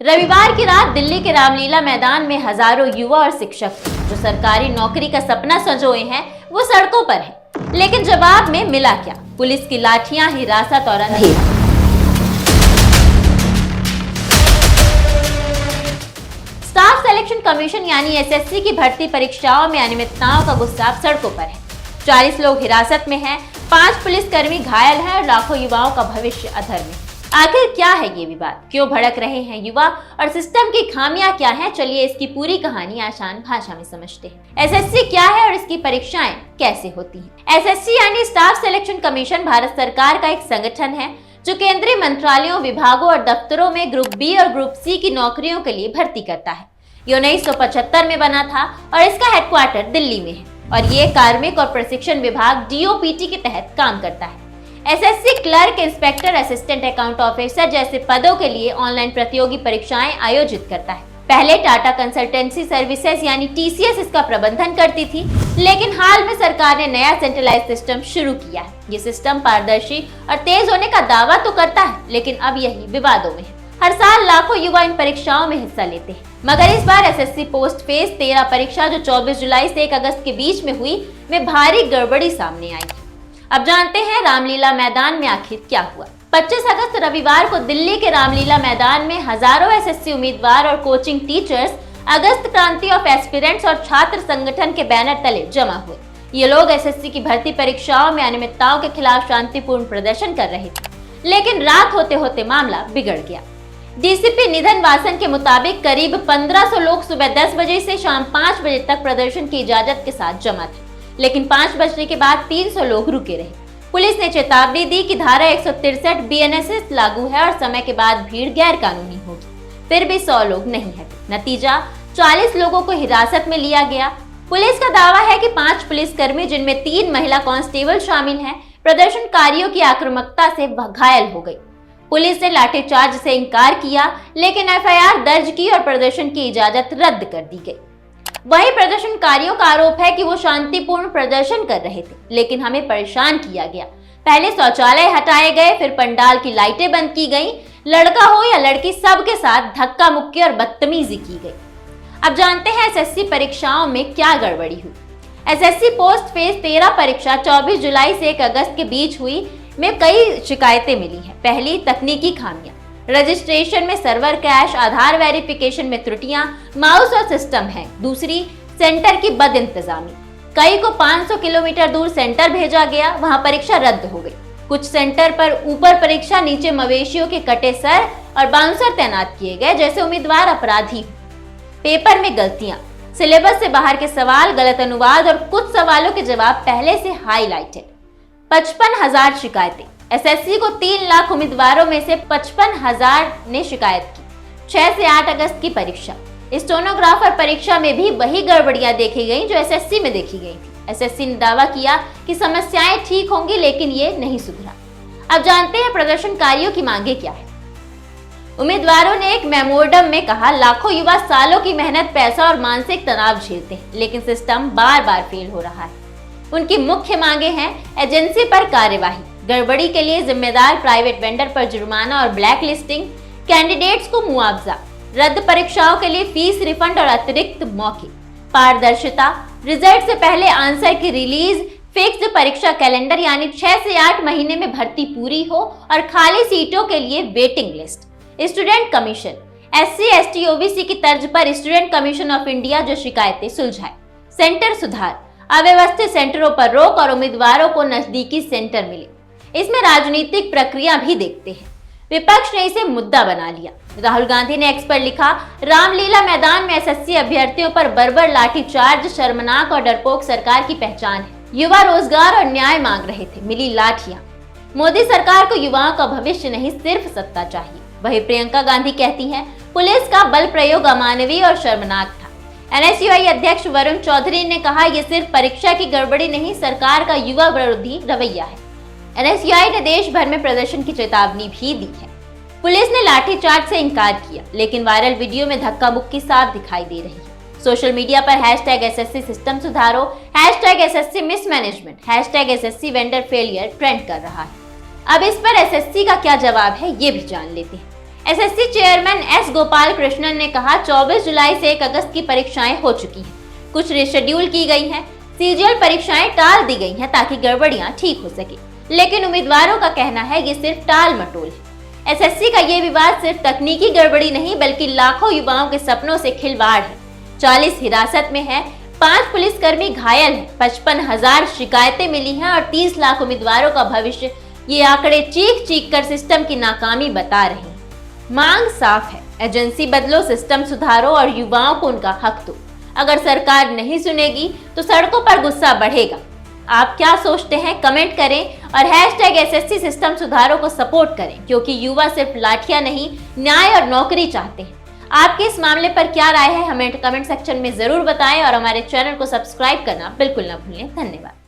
रविवार की रात दिल्ली के रामलीला मैदान में हजारों युवा और शिक्षक जो सरकारी नौकरी का सपना संजोए हैं वो सड़कों पर हैं। लेकिन जवाब में मिला क्या? पुलिस की लाठियां, हिरासत और अंधेरा। स्टाफ सिलेक्शन कमीशन यानी एसएससी की भर्ती परीक्षाओं में अनियमितताओं का गुस्सा अब सड़कों पर है। 40 लोग हिरासत में हैं, 5 पुलिसकर्मी घायल हैं और लाखों युवाओं का भविष्य अधर में। आखिर क्या है ये विवाद? क्यों भड़क रहे हैं युवा और सिस्टम की खामियां क्या हैं? चलिए इसकी पूरी कहानी आसान भाषा में समझते हैं। एसएससी क्या है और इसकी परीक्षाएं कैसे होती हैं? एसएससी यानी स्टाफ सिलेक्शन कमीशन भारत सरकार का एक संगठन है जो केंद्रीय मंत्रालयों, विभागों और दफ्तरों में ग्रुप बी और ग्रुप सी की नौकरियों के लिए भर्ती करता है। ये 1975 में बना था और इसका हेडक्वार्टर दिल्ली में है और ये कार्मिक और प्रशिक्षण विभाग डीओपीटी के तहत काम करता है। SSC clerk, inspector, assistant account officer जैसे पदों के लिए ऑनलाइन प्रतियोगी परीक्षाएं आयोजित करता है। पहले टाटा कंसल्टेंसी सर्विसेज यानी टीसीएस इसका प्रबंधन करती थी, लेकिन हाल में सरकार ने नया सेंट्रलाइज्ड सिस्टम शुरू किया है। ये सिस्टम पारदर्शी और तेज होने का दावा तो करता है, लेकिन अब यही विवादों में है। हर साल लाखों युवा इन परीक्षाओं में हिस्सा लेते हैं, मगर इस बार एसएससी पोस्ट फेज 13 परीक्षा जो 24 जुलाई से 1 अगस्त के बीच में हुई, में भारी गड़बड़ी सामने आई। अब जानते हैं रामलीला मैदान में आखिर क्या हुआ। 25 अगस्त रविवार को दिल्ली के रामलीला मैदान में हजारों एसएससी उम्मीदवार और कोचिंग टीचर्स अगस्त क्रांति ऑफ एस्पिरेंट्स और छात्र संगठन के बैनर तले जमा हुए। ये लोग एसएससी की भर्ती परीक्षाओं में अनियमितताओं के खिलाफ शांतिपूर्ण प्रदर्शन कर रहे थे, लेकिन रात होते होते मामला बिगड़ गया। डीसीपी निधन वासन के मुताबिक करीब 1500 लोग सुबह 10 बजे से शाम 5 बजे तक प्रदर्शन की इजाजत के साथ जमा थे, लेकिन 5 बजने के बाद 300 लोग रुके रहे। पुलिस ने चेतावनी दी कि धारा 163 बीएनएसएस लागू है और समय के बाद भीड़ गैर कानूनी होगी। फिर भी 100 लोग नहीं हटे। नतीजा 40 लोगों को हिरासत में लिया गया। पुलिस का दावा है कि 5 पुलिसकर्मी, जिनमें 3 महिला कांस्टेबल शामिल हैं, प्रदर्शनकारियों की आक्रामकता से घायल हो गई। पुलिस ने लाठीचार्ज से इनकार किया, लेकिन एफआईआर दर्ज की और प्रदर्शन की इजाजत रद्द कर दी गई। वहीं प्रदर्शनकारियों का आरोप है कि वो शांतिपूर्ण प्रदर्शन कर रहे थे, लेकिन हमें परेशान किया गया। पहले शौचालय हटाए गए, फिर पंडाल की लाइटें बंद की गईं। लड़का हो या लड़की, सबके साथ धक्का मुक्की और बदतमीजी की गई। अब जानते हैं एसएससी परीक्षाओं में क्या गड़बड़ी हुई। एसएससी पोस्ट फेज 13 परीक्षा 24 जुलाई से 1 अगस्त के बीच हुई, में कई शिकायतें मिली हैं। पहली, तकनीकी खामियां, रजिस्ट्रेशन में सर्वर क्रैश, आधार वेरिफिकेशन में त्रुटियां, माउस और सिस्टम है। दूसरी, सेंटर की बदइंतजामी। कई को 500 किलोमीटर दूर सेंटर भेजा गया, वहां परीक्षा रद्द हो गई। कुछ सेंटर पर ऊपर परीक्षा, नीचे मवेशियों के कटे सर और बाउंसर तैनात किए गए, जैसे उम्मीदवार अपराधी। पेपर में गलतियां, सिलेबस से बाहर के सवाल, गलत अनुवाद और कुछ सवालों के जवाब पहले से हाईलाइटेड। 55,000 शिकायतें। एसएससी को 3 लाख उम्मीदवारों में से 55,000 ने शिकायत की। 6 से 8 अगस्त की परीक्षा। स्टेनोग्राफर परीक्षा में भी वही गड़बड़ियां देखी गई जो एसएससी में देखी गई थी। एसएससी ने दावा किया कि समस्याएं ठीक होंगी, लेकिन ये नहीं सुधरा। अब जानते हैं प्रदर्शनकारियों की मांगे क्या है। उम्मीदवारों ने एक मेमोरेंडम में कहा, लाखों युवा सालों की मेहनत, पैसा और मानसिक तनाव झेलते हैं, लेकिन सिस्टम बार बार फेल हो रहा है। उनकी मुख्य मांगे हैं एजेंसी पर कार्यवाही, गड़बड़ी के लिए जिम्मेदार प्राइवेट वेंडर पर जुर्माना और ब्लैक लिस्टिंग, कैंडिडेट्स को मुआवजा, रद्द परीक्षाओं के लिए फीस रिफंड और अतिरिक्त मौके, पारदर्शिता, रिजल्ट से पहले आंसर की रिलीज, फिक्स्ड परीक्षा कैलेंडर यानी 6 से 8 महीने में भर्ती पूरी हो और खाली सीटों के लिए waiting list, student commission, SC ST OBC की तर्ज पर स्टूडेंट कमीशन ऑफ इंडिया जो शिकायतें सुलझाए, सेंटर सुधार, अव्यवस्थित सेंटरों पर रोक और उम्मीदवारों को नजदीकी सेंटर मिले। इसमें राजनीतिक प्रक्रिया भी देखते हैं। विपक्ष ने इसे मुद्दा बना लिया। राहुल गांधी ने एक्स पर लिखा, रामलीला मैदान में एसएससी अभ्यर्थियों पर बर्बर लाठीचार्ज शर्मनाक और डरपोक सरकार की पहचान है। युवा रोजगार और न्याय मांग रहे थे, मिली लाठियां। मोदी सरकार को युवाओं का भविष्य नहीं, सिर्फ सत्ता चाहिए। वही प्रियंका गांधी कहती हैं, पुलिस का बल प्रयोग अमानवीय और शर्मनाक था। एनएसयूआई अध्यक्ष वरुण चौधरी ने कहा, यह सिर्फ परीक्षा की गड़बड़ी नहीं, सरकार का युवा विरोधी रवैया है। एनएसयूआई ने देश भर में प्रदर्शन की चेतावनी भी दी है। पुलिस ने लाठीचार्ज से इनकार किया, लेकिन वायरल वीडियो में धक्का मुक्की साफ दिखाई दे रही है। सोशल मीडिया पर #एसएससी सिस्टम सुधारो, #SSC mismanagement, #SSC vendor failure trend कर रहा है। अब इस पर एसएससी का क्या जवाब है, ये भी जान लेते हैं। SSC chairman S Gopal Krishnan ने कहा 24 जुलाई से 1 अगस्त की परीक्षाएं हो चुकी हैं, कुछ रिशेड्यूल की गई हैं, सीजीएल परीक्षाएं टाल दी गई हैं ताकि गड़बड़ियां ठीक हो सके, लेकिन उम्मीदवारों का कहना है ये सिर्फ टाल मटोल है। एसएससी का ये विवाद सिर्फ तकनीकी गड़बड़ी नहीं बल्कि लाखों युवाओं के सपनों से खिलवाड़ है। 40 हिरासत में है, 5 पुलिसकर्मी घायल हैं, 55,000 शिकायतें मिली हैं और 30 लाख उम्मीदवारों का भविष्य, ये आंकड़े चीख चीख कर सिस्टम की नाकामी बता रहे हैं। मांग साफ है, एजेंसी बदलो, सिस्टम सुधारो और युवाओं को उनका हक दो। अगर सरकार नहीं सुनेगी तो सड़कों पर गुस्सा बढ़ेगा। आप क्या सोचते हैं कमेंट करें और #SSC सिस्टम सुधारों को सपोर्ट करें, क्योंकि युवा सिर्फ लाठियां नहीं, न्याय और नौकरी चाहते हैं। आपके इस मामले पर क्या राय है हमें कमेंट सेक्शन में जरूर बताएं और हमारे चैनल को सब्सक्राइब करना बिल्कुल न भूलें। धन्यवाद।